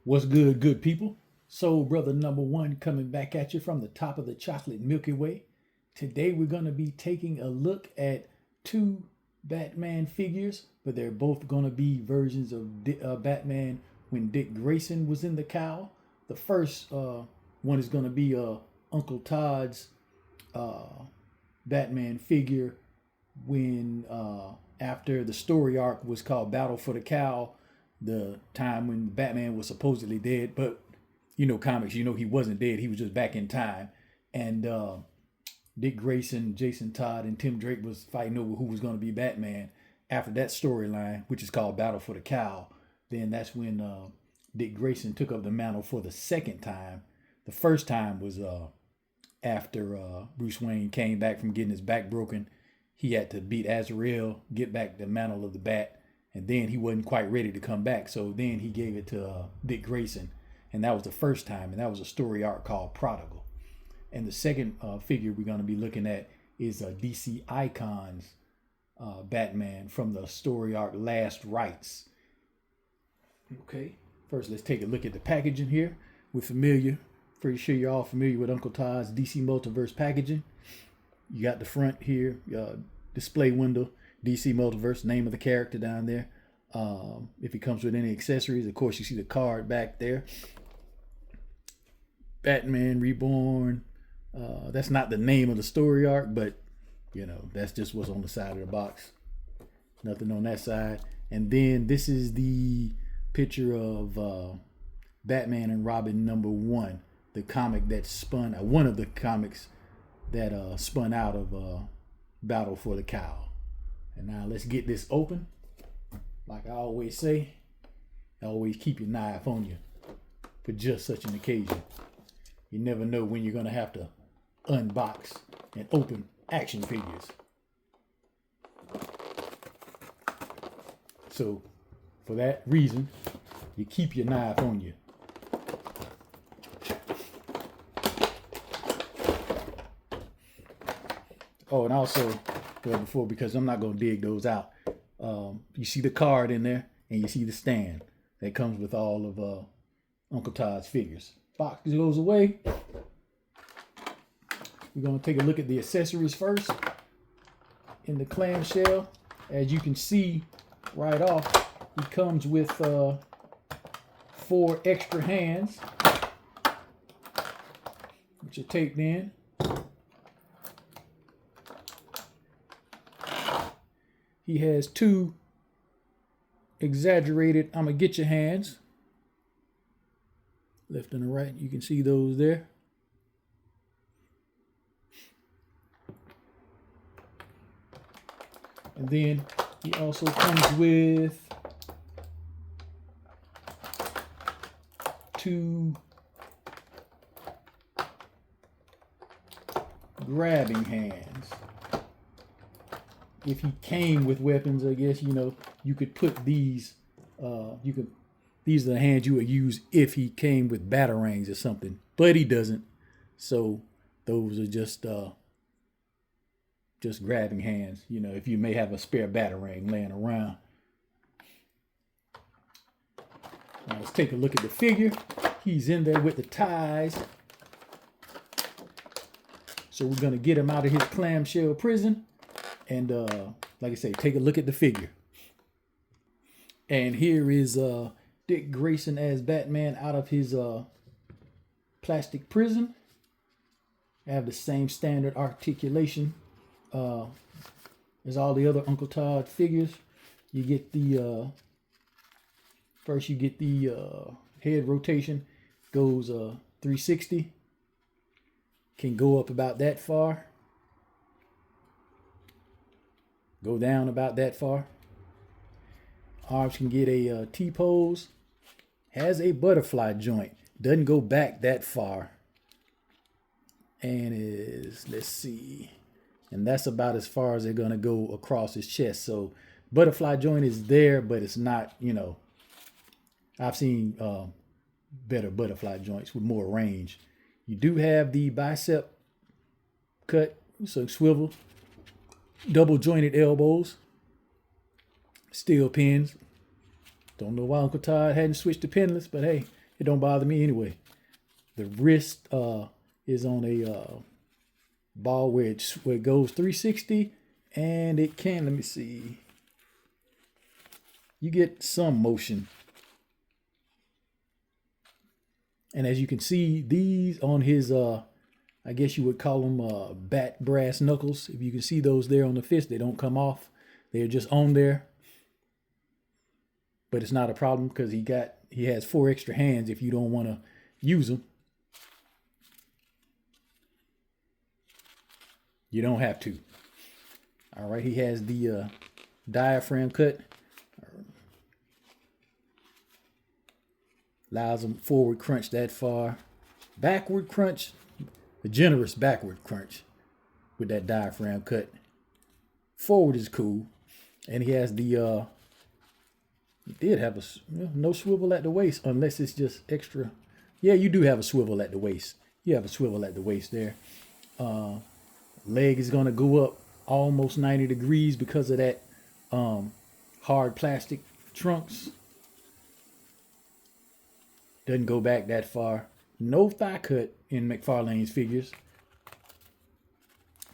What's good, good people? Soul Brother number one coming back at you from the top of the chocolate Milky Way. Today we're going to be taking a look at two Batman figures, but they're both going to be versions of Batman when Dick Grayson was in the cowl. The first one is going to be Uncle Todd's uh, Batman figure when after the story arc was called Battle for the Cowl, the time when Batman was supposedly dead, but comics, he wasn't dead. He was just back in time. And Dick Grayson, Jason Todd, and Tim Drake was fighting over who was going to be Batman. After that storyline, which is called Battle for the Cowl, then that's when Dick Grayson took up the mantle for the second time. The first time was after Bruce Wayne came back from getting his back broken. He had to beat Azrael, get back the mantle of the Bat, and then he wasn't quite ready to come back. So then he gave it to Dick Grayson, and that was the first time, and that was a story arc called Prodigal. And the second figure we're going to be looking at is DC Icons Batman from the story arc Last Rites. Okay, first let's take a look at the packaging here. Pretty sure you're all familiar with Uncle Todd's DC Multiverse packaging. You got the front here, display window, DC Multiverse, name of the character down there. If it comes with any accessories, of course, you see the card back there. Batman Reborn. That's not the name of the story arc, but that's just what's on the side of the box. Nothing on that side. And then this is the picture of Batman and Robin #1, the comic that spun, one of the comics that spun out of Battle for the Cowl. And now let's get this open. Like I always say, always keep your knife on you for just such an occasion. You never know when you're going to have to unbox and open action figures. So for that reason, you keep your knife on you. Oh, and also, because I'm not going to dig those out, you see the card in there, and you see the stand that comes with all of Uncle Todd's figures. Box goes away. We're going to take a look at the accessories first. In the clamshell, as you can see right off, it comes with 4 extra hands, which are taped in. He has 2 exaggerated I'ma get your hands. Left and the right, you can see those there. And then he also comes with 2 grabbing hands. If he came with weapons, I guess, you could put these, these are the hands you would use if he came with batarangs or something, but he doesn't. So those are just grabbing hands, if you may have a spare batarang laying around. Now let's take a look at the figure. He's in there with the ties. So we're going to get him out of his clamshell prison. And like I say, take a look at the figure. And here is Dick Grayson as Batman out of his plastic prison. I have the same standard articulation as all the other Uncle Todd figures. You get the first you get the head rotation, goes 360. Can go up about that far. Go down about that far. Arms can get a T-pose. Has a butterfly joint. Doesn't go back that far. And is, let's see. And that's about as far as they're going to go across his chest. So butterfly joint is there, but it's not, I've seen better butterfly joints with more range. You do have the bicep cut, so swivel. Double jointed elbows, steel pins. Don't know why Uncle Todd hadn't switched to pinless, but hey, It don't bother me anyway. The wrist is on a ball where it goes 360, and it can, let me see, you get some motion. And as you can see, these on his I guess you would call them bat brass knuckles. If you can see those there on the fist, they don't come off. They're just on there. But it's not a problem because he has 4 extra hands if you don't want to use them. You don't have to. All right, he has the diaphragm cut. Allows him forward crunch that far. Backward crunch. A generous backward crunch with that diaphragm cut. Forward is cool. And he has the, he did have a, no swivel at the waist unless it's just extra. Yeah, you do have a swivel at the waist. You have a swivel at the waist there. Leg is going to go up almost 90 degrees because of that hard plastic trunks. Doesn't go back that far. No thigh cut in McFarlane's figures.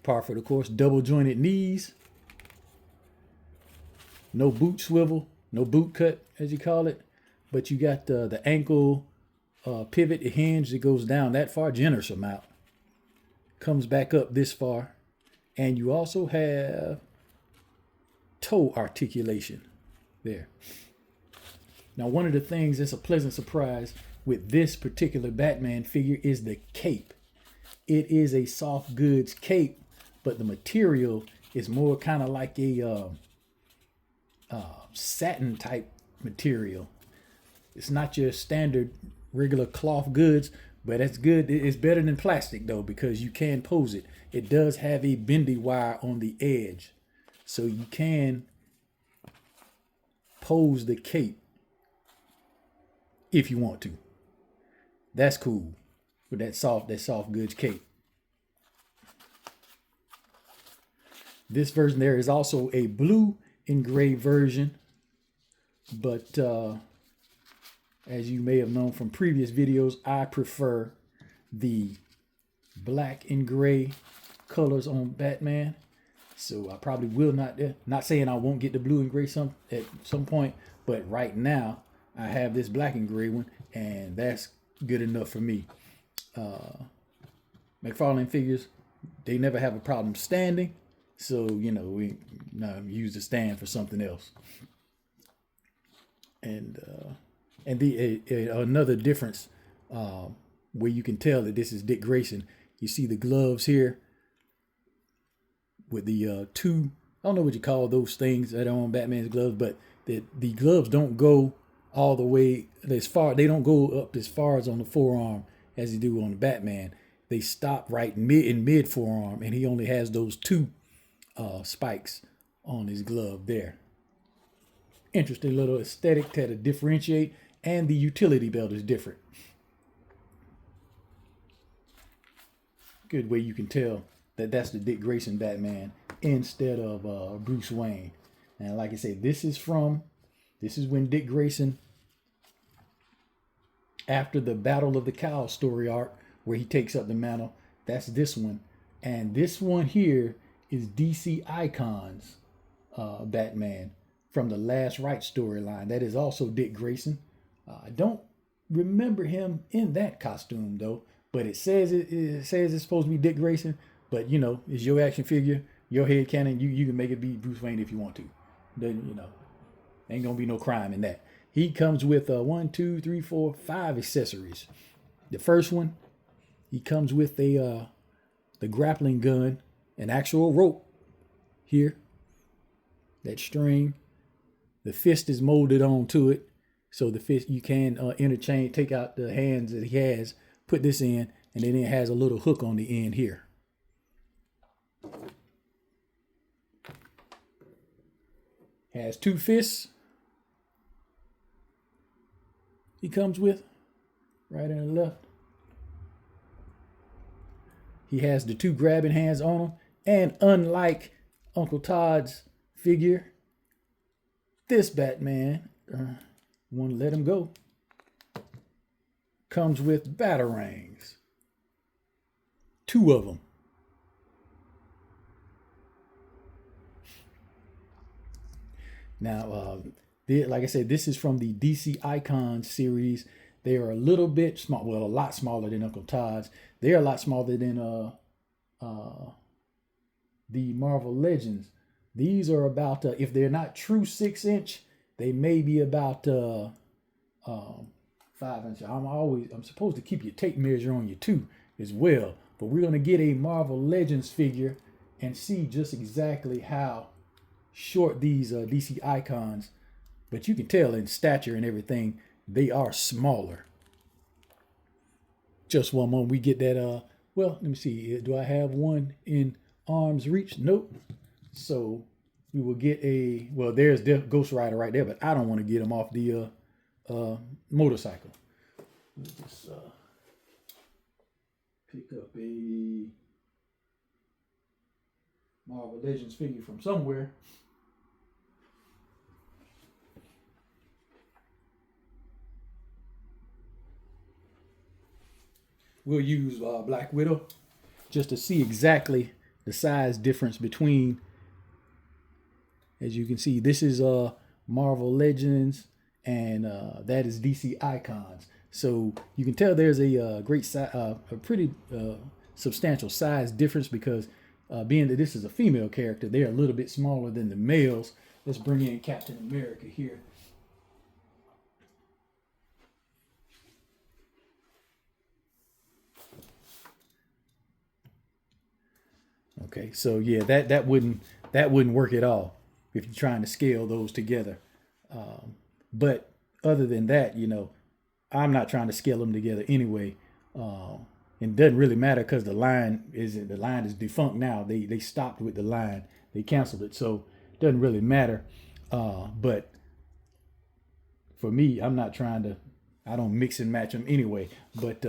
Par for the course. Double jointed knees. No boot swivel. No boot cut, as you call it. But you got the ankle pivot, the hinge that goes down that far. Generous amount. Comes back up this far. And you also have toe articulation there. Now, one of the things that's a pleasant surprise with this particular Batman figure is the cape. It is a soft goods cape, but the material is more kind of like a satin type material. It's not your standard regular cloth goods, but that's good. It's better than plastic though, because you can pose it. It does have a bendy wire on the edge, so you can pose the cape if you want to. That's cool with that soft goods cape. This version there is also a blue engraved version, but as you may have known from previous videos, I prefer the black and gray colors on Batman. So I probably will not saying I won't get the blue and gray at some point, but right now I have this black and gray one, and that's good enough for me. McFarlane figures, they never have a problem standing, so we use the stand for something else. And another difference where you can tell that this is Dick Grayson. You see the gloves here with the two, I don't know what you call those things that are on Batman's gloves, but the gloves don't go all the way as far. They don't go up as far as on the forearm as they do on the Batman. They stop right in mid forearm, and he only has those 2 spikes on his glove there. Interesting little aesthetic to differentiate, and the utility belt is different. Good way you can tell that that's the Dick Grayson Batman instead of Bruce Wayne. And like I said, this is when Dick Grayson, after the Battle of the Cows story arc, where he takes up the mantle. That's this one. And this one here is DC Icons Batman from the Last Right storyline. That is also Dick Grayson. I don't remember him in that costume though, but it says it's supposed to be Dick Grayson. But it's your action figure, your head canon. You can make it be Bruce Wayne if you want to. Then ain't gonna be no crime in that. He comes with 1, 2, 3, 4, 5 accessories. The first one, he comes with the grappling gun, an actual rope here, that string. The fist is molded onto it, so the fist you can interchange, take out the hands that he has, put this in, and then it has a little hook on the end here. Has 2 fists. He comes with, right and left. He has the 2 grabbing hands on him. And unlike Uncle Todd's figure, this Batman, want to let him go. comes with batarangs. 2 of them. Now, like I said, this is from the DC Icons series. They are a little bit small, well, a lot smaller than Uncle Todd's. They are a lot smaller than the Marvel Legends. These are about, if they're not true 6-inch, they may be about 5-inch. I'm supposed to keep your tape measure on you too as well. But we're gonna get a Marvel Legends figure and see just exactly how short these DC Icons. But you can tell in stature and everything, they are smaller. Just one moment, we get that. Well, let me see. Do I have one in arm's reach? Nope. So we will get a. Well, there's the Ghost Rider right there, but I don't want to get him off the motorcycle. Let's just pick up a Marvel Legends figure from somewhere. We'll use Black Widow just to see exactly the size difference between. As you can see, this is Marvel Legends, and that is DC Icons. So you can tell there's a pretty substantial size difference because being that this is a female character, they're a little bit smaller than the males. Let's bring in Captain America here. Okay, so yeah, that wouldn't work at all if you're trying to scale those together. But other than that, I'm not trying to scale them together anyway. It doesn't really matter because the line is defunct now. They stopped with the line. They canceled it, so it doesn't really matter. But for me, I'm not trying to. I don't mix and match them anyway. But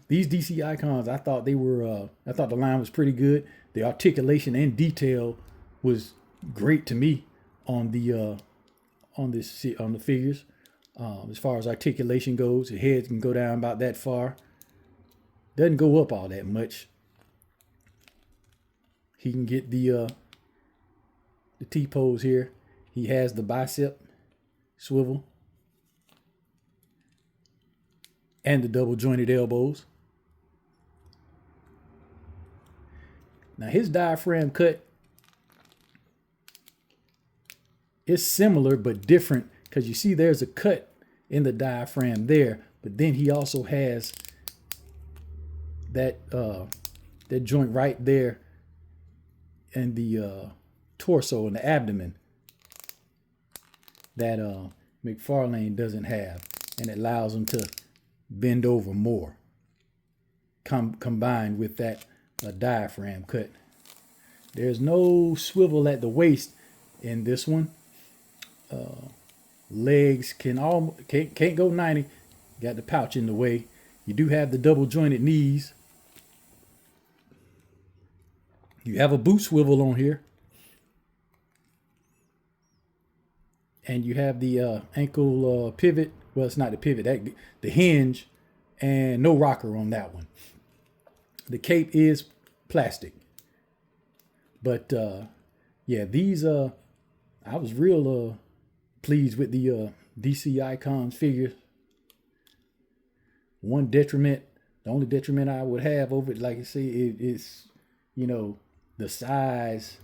these DC Icons, I thought they were. I thought the line was pretty good. The articulation and detail was great to me on the figures. As far as articulation goes, the head can go down about that far. Doesn't go up all that much. He can get the T-pose here. He has the bicep swivel and the double jointed elbows. Now his diaphragm cut is similar but different because you see there's a cut in the diaphragm there, but then he also has that joint right there in the torso and the abdomen that McFarlane doesn't have, and it allows him to bend over more combined with that diaphragm cut. There's no swivel at the waist in this one. Legs can't go 90. Got the pouch in the way. You do have the double jointed knees. You have a boot swivel on here. And you have the ankle pivot. Well, it's not the pivot, the hinge, and no rocker on that one. The cape is plastic. But yeah, these I was real pleased with the DC Icons figures. One detriment, the only detriment I would have over it, like I say, is the size,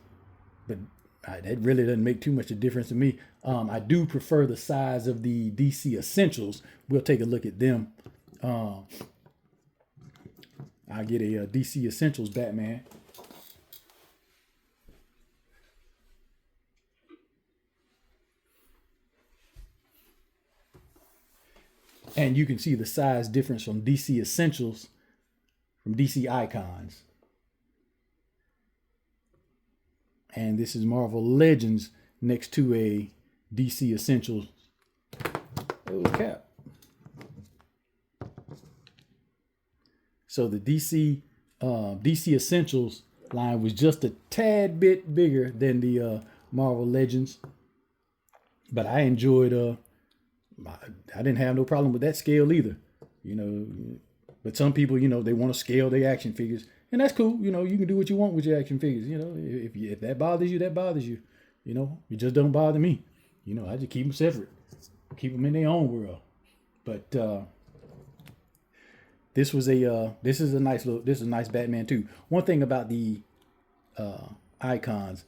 but that really doesn't make too much of a difference to me. I do prefer the size of the DC Essentials. We'll take a look at them. I get a DC Essentials Batman. And you can see the size difference from DC Essentials from DC Icons. And this is Marvel Legends next to a DC Essentials. Oh, cap. So the DC Essentials line was just a tad bit bigger than the Marvel Legends, but I enjoyed. I didn't have no problem with that scale either. you know. But some people, you know, they want to scale their action figures, and that's cool. You know, you can do what you want with your action figures. You know, if that bothers you, that bothers you. You know, it just don't bother me. You know, I just keep them separate, keep them in their own world. But this is a nice Batman too. One thing about the icons,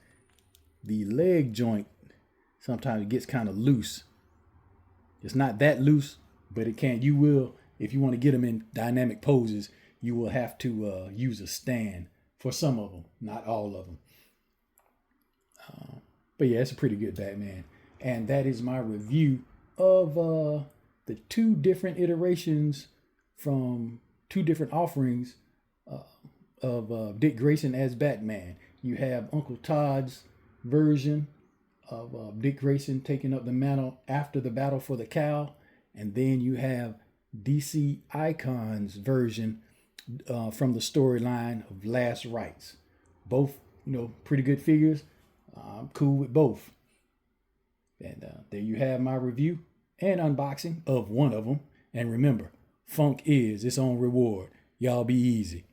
the leg joint sometimes it gets kind of loose. It's not that loose, but it can. You will, if you want to get them in dynamic poses, you will have to use a stand for some of them, not all of them. But yeah, it's a pretty good Batman. And that is my review of the two different iterations from two different offerings of Dick Grayson as Batman. You have Uncle Todd's version of Dick Grayson taking up the mantle after the battle for the cow. And then you have DC Icon's version from the storyline of Last Rites. Both, you know, pretty good figures. I'm cool with both. And there you have my review and unboxing of one of them. And remember, funk is its own reward. Y'all be easy.